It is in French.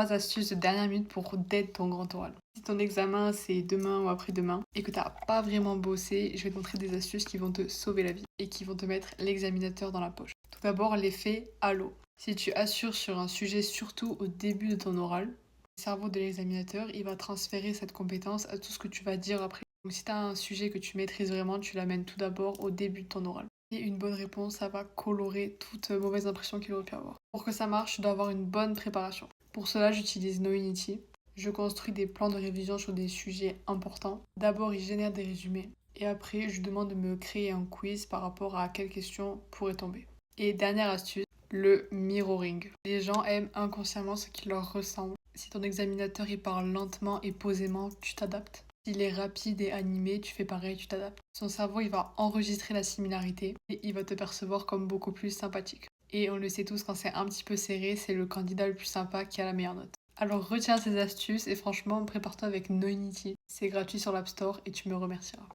3 astuces de dernière minute pour d'être ton grand oral. Si ton examen c'est demain ou après-demain et que t'as pas vraiment bossé, je vais te montrer des astuces qui vont te sauver la vie et qui vont te mettre l'examinateur dans la poche. Tout d'abord, l'effet halo. Si tu assures sur un sujet, surtout au début de ton oral, le cerveau de l'examinateur, il va transférer cette compétence à tout ce que tu vas dire après. Donc si tu as un sujet que tu maîtrises vraiment, tu l'amènes tout d'abord au début de ton oral. Et une bonne réponse, ça va colorer toute mauvaise impression qu'il aurait pu avoir. Pour que ça marche, tu dois avoir une bonne préparation. Pour cela, j'utilise Knowinity. Je construis des plans de révision sur des sujets importants. D'abord, il génère des résumés. Et après, je demande de me créer un quiz par rapport à quelle question pourrait tomber. Et dernière astuce, le mirroring. Les gens aiment inconsciemment ce qui leur ressemble. Si ton examinateur il parle lentement et posément, tu t'adaptes. S'il est rapide et animé, tu fais pareil, tu t'adaptes. Son cerveau, il va enregistrer la similarité et il va te percevoir comme beaucoup plus sympathique. Et on le sait tous, quand c'est un petit peu serré, c'est le candidat le plus sympa qui a la meilleure note. Alors retiens ces astuces et franchement, prépare-toi avec Knowinity. C'est gratuit sur l'App Store et tu me remercieras.